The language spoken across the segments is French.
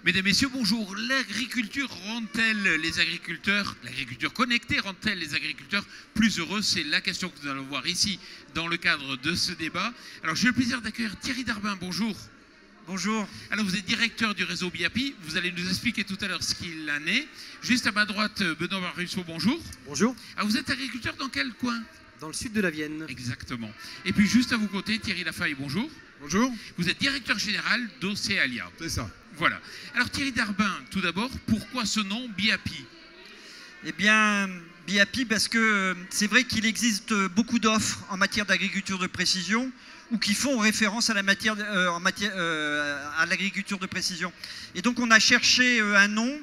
Mesdames, Messieurs, bonjour. L'agriculture rend-elle les agriculteurs, l'agriculture connectée rend-elle les agriculteurs plus heureux? C'est la question que nous allons voir ici dans le cadre de ce débat. Alors j'ai le plaisir d'accueillir Thierry Darbin, bonjour. Bonjour. Alors vous êtes directeur du réseau BIAPI, vous allez nous expliquer tout à l'heure ce qu'il en est. Juste à ma droite, Benoît Barrusso, bonjour. Bonjour. Alors vous êtes agriculteur dans quel coin? Dans le sud de la Vienne. Exactement. Et puis juste à vos côtés, Thierry Lafaille, bonjour. Bonjour. Vous êtes directeur général d'Océalia. C'est ça. Voilà. Alors Thierry Darbin, tout d'abord, pourquoi ce nom BIAPI? Eh bien, BIAPI, parce que c'est vrai qu'il existe beaucoup d'offres en matière d'agriculture de précision ou qui font référence à à l'agriculture de précision. Et donc on a cherché un nom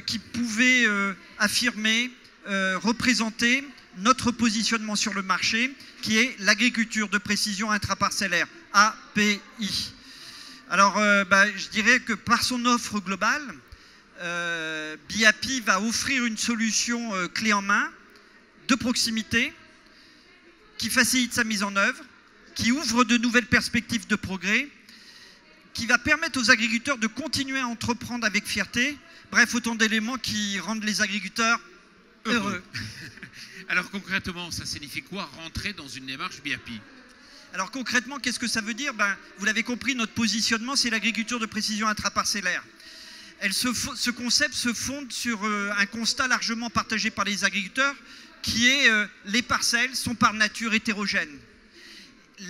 qui pouvait affirmer, représenter notre positionnement sur le marché, qui est l'agriculture de précision intraparcellaire, API. Alors, je dirais que par son offre globale, BIAPI va offrir une solution clé en main, de proximité, qui facilite sa mise en œuvre, qui ouvre de nouvelles perspectives de progrès, qui va permettre aux agriculteurs de continuer à entreprendre avec fierté. Bref, autant d'éléments qui rendent les agriculteurs heureux. Alors concrètement, ça signifie quoi rentrer dans une démarche BIAPI? Alors concrètement, qu'est-ce que ça veut dire? Vous l'avez compris, notre positionnement, c'est l'agriculture de précision intraparcellaire. Ce concept se fonde sur un constat largement partagé par les agriculteurs, qui est les parcelles sont par nature hétérogènes.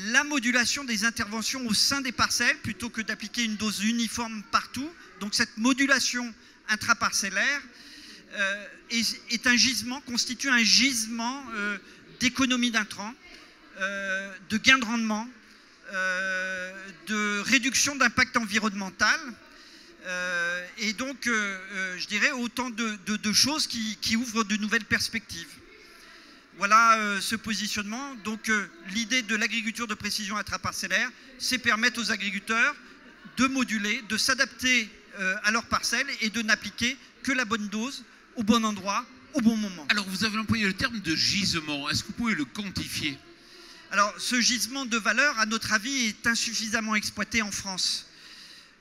La modulation des interventions au sein des parcelles, plutôt que d'appliquer une dose uniforme partout, donc cette modulation intraparcellaire constitue un gisement d'économie d'intrants, de gains de rendement, de réduction d'impact environnemental, et donc, je dirais, autant de choses qui ouvrent de nouvelles perspectives. Voilà ce positionnement. Donc, l'idée de l'agriculture de précision intraparcellaire, c'est permettre aux agriculteurs de moduler, de s'adapter à leurs parcelles et de n'appliquer que la bonne dose, au bon endroit, au bon moment. Alors, vous avez employé le terme de gisement. Est-ce que vous pouvez le quantifier? Alors, ce gisement de valeur, à notre avis, est insuffisamment exploité en France.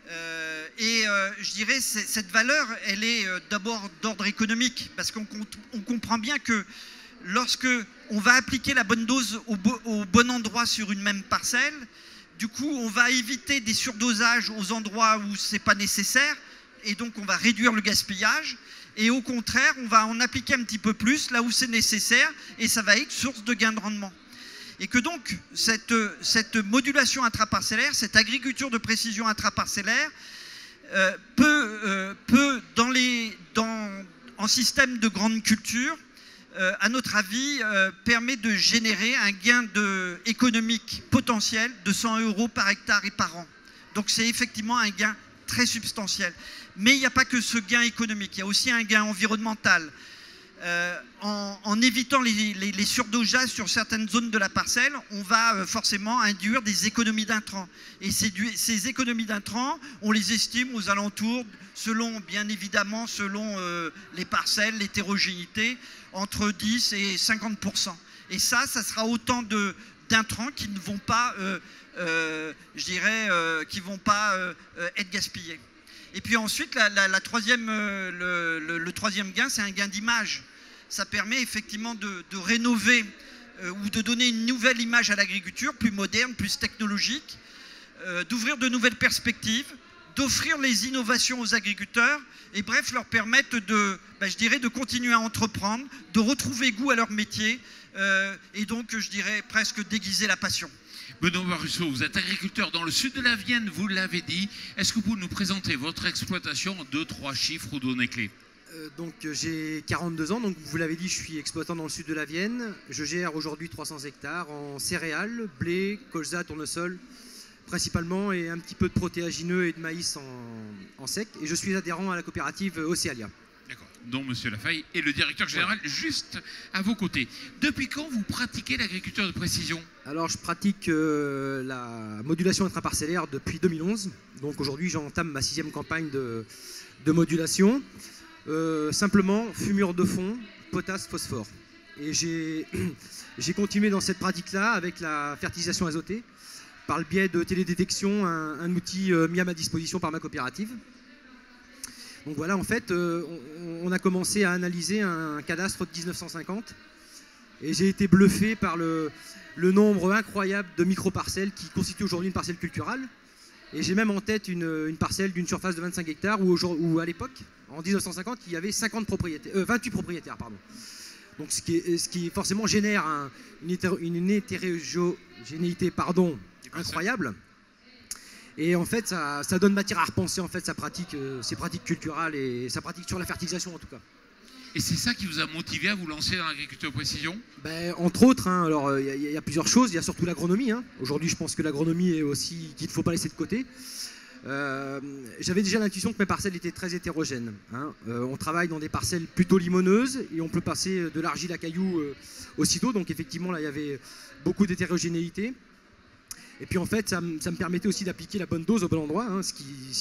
Je dirais, cette valeur, elle est d'abord d'ordre économique, parce qu'on comprend bien que lorsque on va appliquer la bonne dose au bon endroit sur une même parcelle, du coup, on va éviter des surdosages aux endroits où ce n'est pas nécessaire, et donc on va réduire le gaspillage. Et au contraire, on va en appliquer un petit peu plus là où c'est nécessaire, et ça va être source de gain de rendement. Et que donc, cette modulation intraparcellaire, cette agriculture de précision intraparcellaire, en système de grande culture, à notre avis, permet de générer un gain économique potentiel de 100 € par hectare et par an. Donc c'est effectivement un gain très substantiel. Mais il n'y a pas que ce gain économique, il y a aussi un gain environnemental. En évitant les surdosages sur certaines zones de la parcelle, on va forcément induire des économies d'intrants. Et ces économies d'intrants, on les estime aux alentours, bien évidemment, selon les parcelles, l'hétérogénéité, entre 10 et 50%. Et ça sera autant d'intrants qui ne vont pas, être gaspillés. Et puis ensuite, le troisième gain, c'est un gain d'image. Ça permet effectivement de rénover ou de donner une nouvelle image à l'agriculture, plus moderne, plus technologique, d'ouvrir de nouvelles perspectives, d'offrir les innovations aux agriculteurs et bref, leur permettre de continuer à entreprendre, de retrouver goût à leur métier et donc, je dirais, presque déguiser la passion. Benoît Barrusso, vous êtes agriculteur dans le sud de la Vienne, vous l'avez dit. Est-ce que vous pouvez nous présenter votre exploitation en 2-3 chiffres ou données clés? J'ai 42 ans, donc vous l'avez dit, je suis exploitant dans le sud de la Vienne. Je gère aujourd'hui 300 hectares en céréales, blé, colza, tournesol principalement, et un petit peu de protéagineux et de maïs en sec. Et je suis adhérent à la coopérative Océalia. D'accord, dont M. Lafaille est le directeur général, juste à vos côtés. Depuis quand vous pratiquez l'agriculture de précision? Alors je pratique la modulation intraparcellaire depuis 2011. Donc aujourd'hui j'entame ma 6e campagne de modulation. Simplement fumure de fond, potasse, phosphore. Et j'ai continué dans cette pratique-là avec la fertilisation azotée, par le biais de télédétection, un outil mis à ma disposition par ma coopérative. Donc voilà, en fait, on a commencé à analyser un cadastre de 1950 et j'ai été bluffé par le nombre incroyable de micro-parcelles qui constituent aujourd'hui une parcelle culturale. Et j'ai même en tête une parcelle d'une surface de 25 hectares où à l'époque, en 1950, il y avait 28 propriétaires. Pardon. Donc ce qui forcément génère une hétérogénéité incroyable. Et en fait, ça donne matière à repenser en fait, ses pratiques culturales et sa pratique sur la fertilisation en tout cas. Et c'est ça qui vous a motivé à vous lancer dans l'agriculture de précision? Entre autres, alors il y a plusieurs choses. Il y a surtout l'agronomie. Aujourd'hui, je pense que l'agronomie est aussi qu'il ne faut pas laisser de côté. J'avais déjà l'intuition que mes parcelles étaient très hétérogènes. On travaille dans des parcelles plutôt limoneuses et on peut passer de l'argile à cailloux aussitôt. Donc effectivement, là, il y avait beaucoup d'hétérogénéité. Et puis en fait, ça me permettait aussi d'appliquer la bonne dose au bon endroit, ce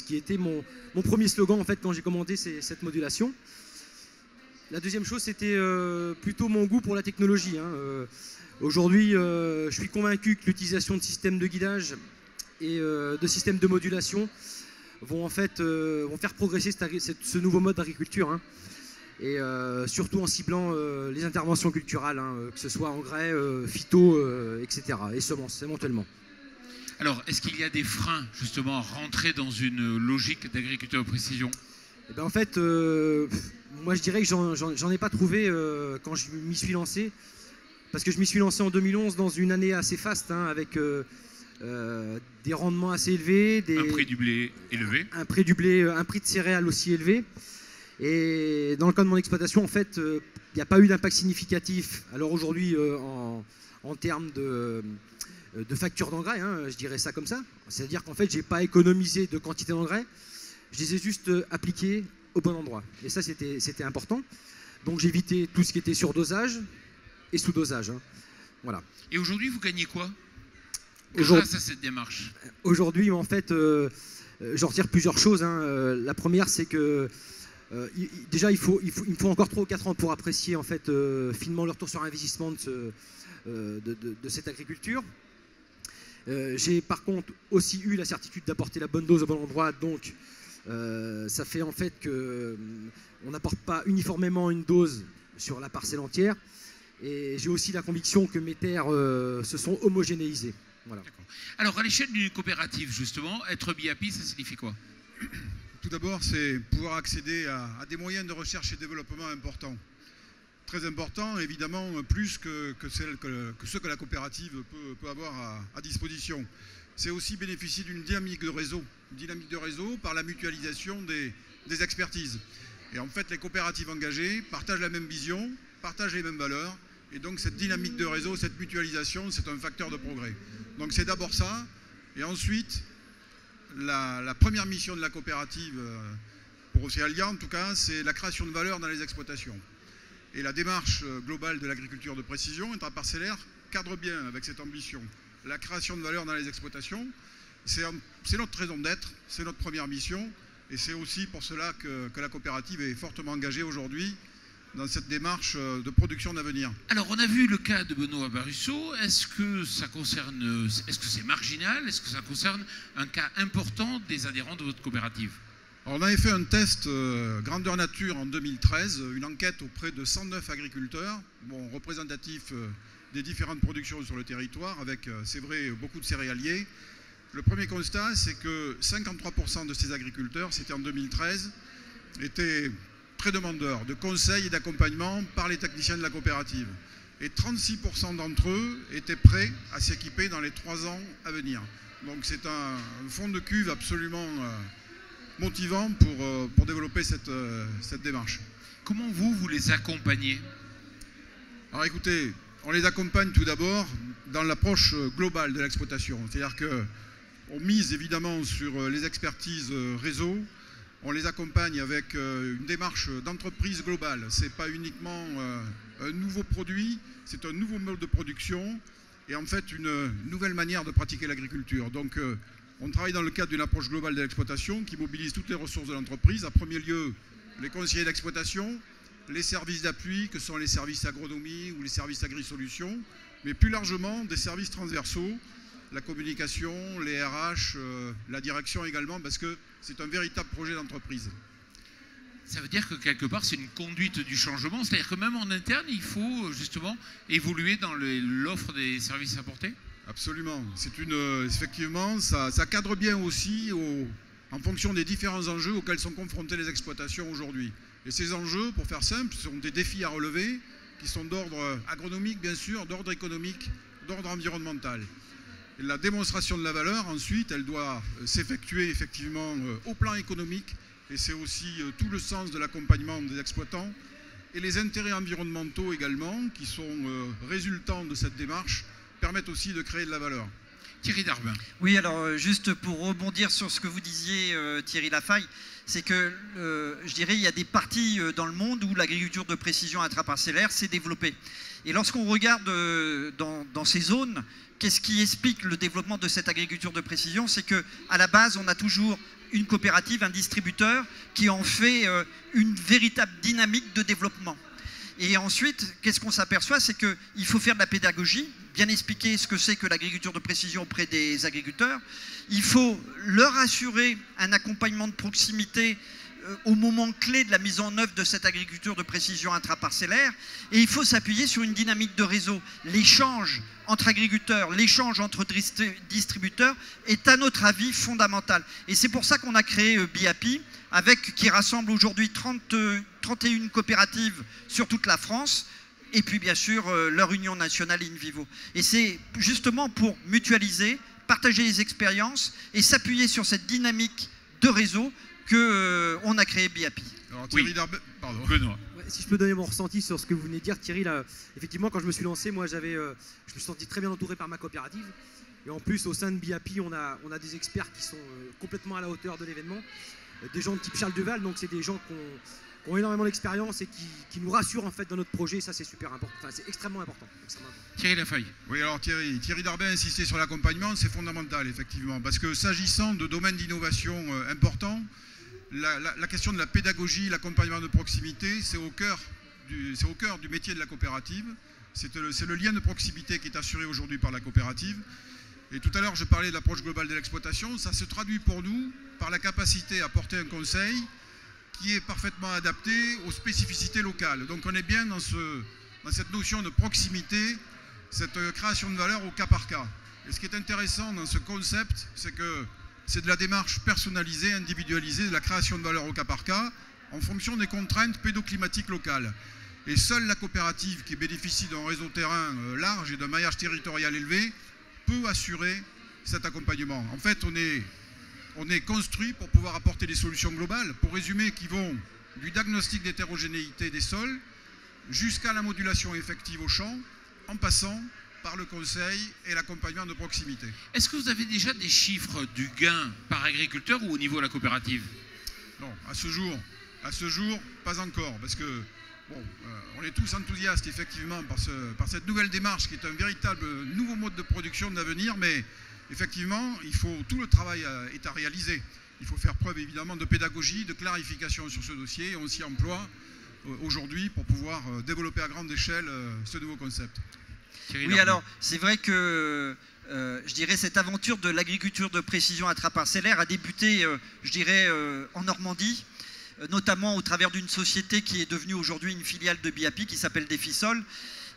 qui était mon premier slogan en fait quand j'ai commandé cette modulation. La deuxième chose, c'était plutôt mon goût pour la technologie. Aujourd'hui, je suis convaincu que l'utilisation de systèmes de guidage et de systèmes de modulation vont faire progresser ce nouveau mode d'agriculture. Et surtout en ciblant les interventions culturelles, que ce soit engrais, phyto, etc. et semences éventuellement. Alors, est-ce qu'il y a des freins justement à rentrer dans une logique d'agriculture de précision? En fait, moi je dirais que j'en ai pas trouvé quand je m'y suis lancé, parce que je m'y suis lancé en 2011 dans une année assez faste, avec des rendements assez élevés, un prix du blé élevé, un prix du blé, un prix de céréales aussi élevé. Et dans le cas de mon exploitation, en fait, il n'y a pas eu d'impact significatif. Alors aujourd'hui, en termes de facture d'engrais, je dirais ça comme ça. C'est-à-dire qu'en fait, j'ai pas économisé de quantité d'engrais. Je les ai juste appliqués au bon endroit. Et ça, c'était important. Donc j'ai évité tout ce qui était surdosage et sous-dosage. Voilà. Et aujourd'hui, vous gagnez quoi grâce à cette démarche? Aujourd'hui, en fait, j'en retire plusieurs choses. La première, c'est que déjà, il me faut encore 3 ou 4 ans pour apprécier en fait, finement le retour sur investissement de cette agriculture. J'ai par contre aussi eu la certitude d'apporter la bonne dose au bon endroit. Donc, ça fait en fait qu'on n'apporte pas uniformément une dose sur la parcelle entière. Et j'ai aussi la conviction que mes terres se sont homogénéisées. Voilà. Alors, à l'échelle d'une coopérative, justement, être BIAPI, ça signifie quoi? Tout d'abord, c'est pouvoir accéder à des moyens de recherche et développement importants. Très important, évidemment, plus que ceux que la coopérative peut avoir à disposition. C'est aussi bénéficier d'une dynamique de réseau par la mutualisation des expertises. Et en fait, les coopératives engagées partagent la même vision, partagent les mêmes valeurs. Et donc, cette dynamique de réseau, cette mutualisation, c'est un facteur de progrès. Donc, c'est d'abord ça. Et ensuite, la première mission de la coopérative, pour Océalia en tout cas, c'est la création de valeur dans les exploitations. Et la démarche globale de l'agriculture de précision intraparcellaire cadre bien avec cette ambition. La création de valeur dans les exploitations, c'est notre raison d'être, c'est notre première mission. Et c'est aussi pour cela que la coopérative est fortement engagée aujourd'hui dans cette démarche de production d'avenir. Alors, on a vu le cas de Benoît Barusso. Est-ce que c'est marginal? Est-ce que ça concerne un cas important des adhérents de votre coopérative? Alors, on avait fait un test grandeur nature en 2013, une enquête auprès de 109 agriculteurs, représentatifs des différentes productions sur le territoire, avec, c'est vrai, beaucoup de céréaliers. Le premier constat, c'est que 53% de ces agriculteurs, c'était en 2013, étaient très demandeurs de conseils et d'accompagnement par les techniciens de la coopérative. Et 36% d'entre eux étaient prêts à s'équiper dans les 3 ans à venir. Donc c'est un fond de cuve absolument motivant pour développer cette démarche. Comment vous les accompagnez? Alors écoutez, on les accompagne tout d'abord dans l'approche globale de l'exploitation. C'est-à-dire qu'on mise évidemment sur les expertises réseau. On les accompagne avec une démarche d'entreprise globale. Ce n'est pas uniquement un nouveau produit, c'est un nouveau mode de production et en fait une nouvelle manière de pratiquer l'agriculture. Donc on travaille dans le cadre d'une approche globale de l'exploitation qui mobilise toutes les ressources de l'entreprise. À premier lieu, les conseillers d'exploitation, les services d'appui que sont les services agronomie ou les services agri-solutions, mais plus largement des services transversaux, la communication, les RH, la direction également, parce que c'est un véritable projet d'entreprise. Ça veut dire que quelque part, c'est une conduite du changement. C'est-à-dire que même en interne, il faut justement évoluer dans l'offre des services apportés. Absolument. Effectivement, ça cadre bien aussi en fonction des différents enjeux auxquels sont confrontées les exploitations aujourd'hui. Et ces enjeux, pour faire simple, sont des défis à relever qui sont d'ordre agronomique, bien sûr, d'ordre économique, d'ordre environnemental. Et la démonstration de la valeur, ensuite, elle doit s'effectuer effectivement au plan économique. Et c'est aussi tout le sens de l'accompagnement des exploitants et les intérêts environnementaux également, qui sont résultants de cette démarche, permettent aussi de créer de la valeur. Thierry Darbin. Oui, alors juste pour rebondir sur ce que vous disiez, Thierry Lafaille, c'est que je dirais il y a des parties dans le monde où l'agriculture de précision intraparcellaire s'est développée. Et lorsqu'on regarde dans ces zones, qu'est-ce qui explique le développement de cette agriculture de précision? C'est qu'à la base, on a toujours une coopérative, un distributeur qui en fait une véritable dynamique de développement. Et ensuite, qu'est-ce qu'on s'aperçoit? C'est qu'il faut faire de la pédagogie, bien expliquer ce que c'est que l'agriculture de précision auprès des agriculteurs. Il faut leur assurer un accompagnement de proximité au moment clé de la mise en œuvre de cette agriculture de précision intraparcellaire. Et il faut s'appuyer sur une dynamique de réseau. L'échange entre agriculteurs, l'échange entre distributeurs est à notre avis fondamental. Et c'est pour ça qu'on a créé BIAPI, qui rassemble aujourd'hui 31 coopératives sur toute la France, et puis bien sûr leur union nationale in vivo. Et c'est justement pour mutualiser, partager les expériences et s'appuyer sur cette dynamique de réseau qu'on a créé BIAPI. Alors, Thierry Darbin, pardon. Benoît. Ouais, si je peux donner mon ressenti sur ce que vous venez de dire, Thierry, là, effectivement, quand je me suis lancé, moi, je me suis senti très bien entouré par ma coopérative. Et en plus, au sein de BIAPI, on a des experts qui sont complètement à la hauteur de l'événement. Des gens de type Charles Duval, donc c'est des gens qui ont énormément d'expérience et qui nous rassurent en fait dans notre projet. Ça, c'est super important. Enfin, c'est extrêmement important. Thierry Lafaille. Oui, alors Thierry Darbin a insisté sur l'accompagnement, c'est fondamental, effectivement, parce que s'agissant de domaines d'innovation importants, la question de la pédagogie, l'accompagnement de proximité, c'est au cœur du métier de la coopérative. C'est le lien de proximité qui est assuré aujourd'hui par la coopérative. Et tout à l'heure, je parlais de l'approche globale de l'exploitation. Ça se traduit pour nous par la capacité à porter un conseil qui est parfaitement adapté aux spécificités locales. Donc on est bien dans cette notion de proximité, cette création de valeur au cas par cas. Et ce qui est intéressant dans ce concept, c'est que c'est de la démarche personnalisée, individualisée, de la création de valeur au cas par cas, en fonction des contraintes pédoclimatiques locales. Et seule la coopérative qui bénéficie d'un réseau terrain large et d'un maillage territorial élevé peut assurer cet accompagnement. En fait, on est construit pour pouvoir apporter des solutions globales, pour résumer, qui vont du diagnostic d'hétérogénéité des sols jusqu'à la modulation effective au champ, en passant par le conseil et l'accompagnement de proximité. Est-ce que vous avez déjà des chiffres du gain par agriculteur ou au niveau de la coopérative? Non, à ce jour, pas encore, parce que on est tous enthousiastes effectivement par cette nouvelle démarche qui est un véritable nouveau mode de production d'avenir, mais effectivement, tout le travail est à réaliser. Il faut faire preuve évidemment de pédagogie, de clarification sur ce dossier, et on s'y emploie aujourd'hui pour pouvoir développer à grande échelle ce nouveau concept. Oui, alors c'est vrai que je dirais cette aventure de l'agriculture de précision intraparcellaire a débuté, je dirais, en Normandie, notamment au travers d'une société qui est devenue aujourd'hui une filiale de BIAPI qui s'appelle Defisol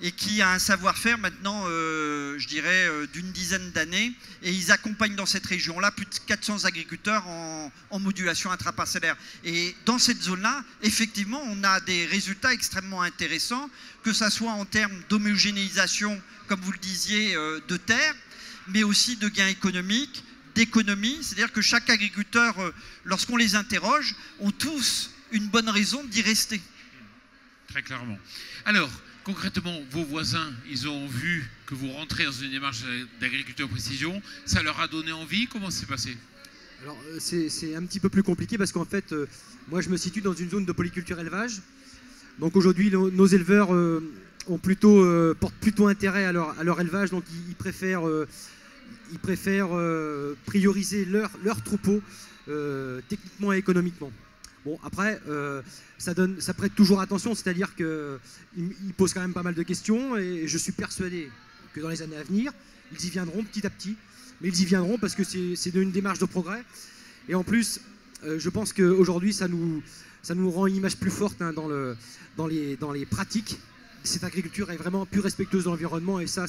et qui a un savoir-faire maintenant, je dirais, d'une dizaine d'années. Et ils accompagnent dans cette région-là plus de 400 agriculteurs en modulation intraparcellaire. Et dans cette zone-là, effectivement, on a des résultats extrêmement intéressants, que ce soit en termes d'homogénéisation, comme vous le disiez, de terre, mais aussi de gains économiques, d'économie. C'est-à-dire que chaque agriculteur, lorsqu'on les interroge, ont tous une bonne raison d'y rester. Très clairement. Alors, concrètement, vos voisins, ils ont vu que vous rentrez dans une démarche d'agriculture précision. Ça leur a donné envie? Comment ça s'est passé? Alors, c'est un petit peu plus compliqué parce qu'en fait, moi, je me situe dans une zone de polyculture élevage. Donc aujourd'hui, nos éleveurs portent plutôt intérêt à leur élevage. Donc ils préfèrent prioriser leur troupeau techniquement et économiquement. Bon, après, ça prête toujours attention, c'est-à-dire qu'ils posent quand même pas mal de questions et je suis persuadé que dans les années à venir, ils y viendront petit à petit. Mais ils y viendront parce que c'est une démarche de progrès. Et en plus, je pense qu'aujourd'hui, ça ça nous rend une image plus forte hein, dans les pratiques. Cette agriculture est vraiment plus respectueuse de l'environnement et ça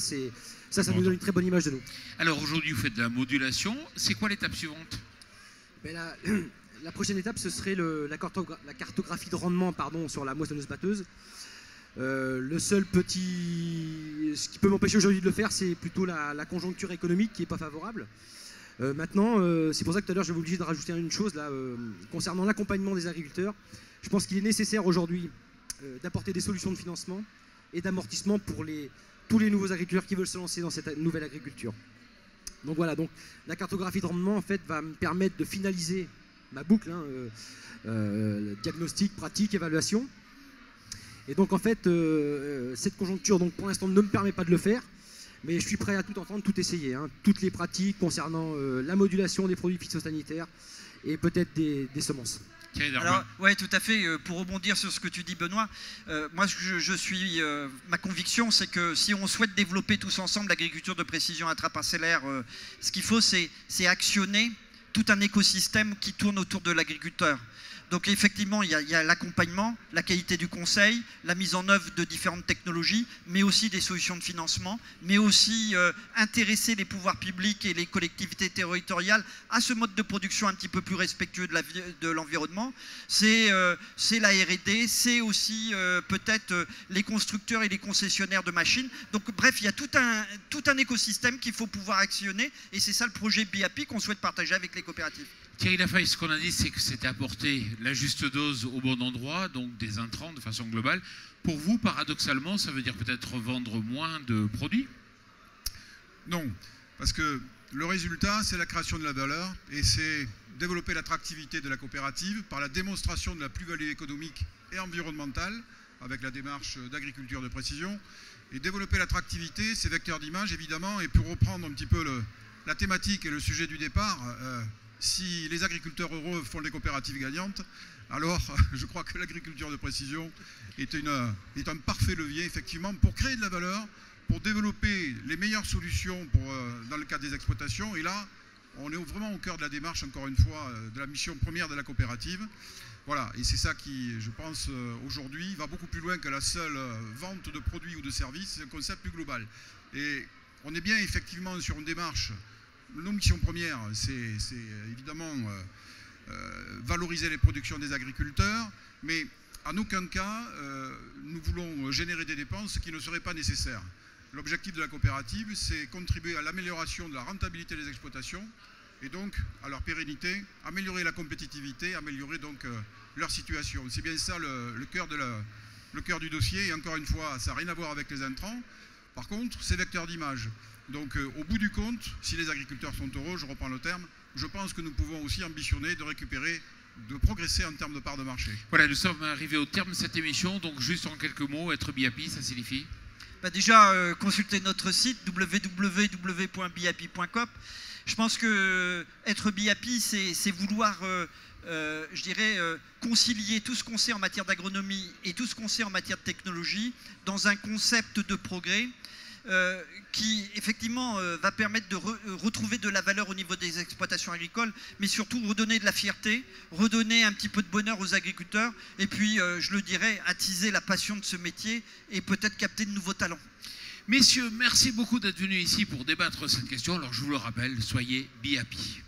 nous donne une très bonne image de nous. Alors aujourd'hui, vous faites de la modulation. C'est quoi l'étape suivante? La prochaine étape, ce serait la cartographie de rendement sur la moissonneuse-batteuse. Ce qui peut m'empêcher aujourd'hui de le faire, c'est plutôt la conjoncture économique qui n'est pas favorable. Maintenant, c'est pour ça que tout à l'heure, je vais obligé de rajouter une chose là, concernant l'accompagnement des agriculteurs. Je pense qu'il est nécessaire aujourd'hui d'apporter des solutions de financement et d'amortissement pour tous les nouveaux agriculteurs qui veulent se lancer dans cette nouvelle agriculture. Donc voilà, la cartographie de rendement en fait, va me permettre de finaliser ma boucle, diagnostic, pratique, évaluation. Et donc en fait, cette conjoncture pour l'instant ne me permet pas de le faire, mais je suis prêt à tout entendre, tout essayer. Hein. Toutes les pratiques concernant la modulation des produits phytosanitaires et peut-être des semences. Alors, ouais, tout à fait. Pour rebondir sur ce que tu dis, Benoît, moi, ma conviction, c'est que si on souhaite développer tous ensemble l'agriculture de précision intraparcellaire, ce qu'il faut, c'est actionner tout un écosystème qui tourne autour de l'agriculteur. Donc effectivement, il y a l'accompagnement, la qualité du conseil, la mise en œuvre de différentes technologies, mais aussi des solutions de financement, mais aussi intéresser les pouvoirs publics et les collectivités territoriales à ce mode de production un petit peu plus respectueux de l'environnement. C'est la R&D, c'est aussi peut-être les constructeurs et les concessionnaires de machines. Donc bref, il y a tout un écosystème qu'il faut pouvoir actionner et c'est ça le projet BIAPI qu'on souhaite partager avec les coopératives. Thierry Lafaille, ce qu'on a dit, c'est que c'était apporter la juste dose au bon endroit, donc des intrants de façon globale. Pour vous, paradoxalement, ça veut dire peut-être vendre moins de produits? Non, parce que le résultat, c'est la création de la valeur et c'est développer l'attractivité de la coopérative par la démonstration de la plus-value économique et environnementale avec la démarche d'agriculture de précision. Et développer l'attractivité, c'est vecteur d'image, évidemment. Et pour reprendre un petit peu la thématique et le sujet du départ, si les agriculteurs heureux font des coopératives gagnantes, alors je crois que l'agriculture de précision est un parfait levier, effectivement, pour créer de la valeur, pour développer les meilleures solutions dans le cadre des exploitations. Et là, on est vraiment au cœur de la démarche, encore une fois, de la mission première de la coopérative. Voilà, et c'est ça qui, je pense, aujourd'hui, va beaucoup plus loin que la seule vente de produits ou de services. C'est un concept plus global. Et on est bien, effectivement, sur une démarche. Nos missions premières, c'est évidemment valoriser les productions des agriculteurs, mais en aucun cas, nous voulons générer des dépenses qui ne seraient pas nécessaires. L'objectif de la coopérative, c'est contribuer à l'amélioration de la rentabilité des exploitations et donc à leur pérennité, améliorer la compétitivité, améliorer donc leur situation. C'est bien ça le cœur du dossier, et encore une fois, ça n'a rien à voir avec les intrants. Par contre, c'est vecteur d'image. Donc au bout du compte, si les agriculteurs sont heureux, je reprends le terme, je pense que nous pouvons aussi ambitionner de progresser en termes de part de marché. Voilà, nous sommes arrivés au terme de cette émission, donc juste en quelques mots, être BIAPI, ça signifie déjà, consultez notre site www.biapi.com. Je pense que être BIAPI, c'est vouloir, je dirais, concilier tout ce qu'on sait en matière d'agronomie et tout ce qu'on sait en matière de technologie dans un concept de progrès qui effectivement va permettre de retrouver de la valeur au niveau des exploitations agricoles, mais surtout redonner de la fierté, redonner un petit peu de bonheur aux agriculteurs, et puis je le dirais, attiser la passion de ce métier et peut-être capter de nouveaux talents. Messieurs, merci beaucoup d'être venus ici pour débattre cette question. Alors je vous le rappelle, soyez BIAPI.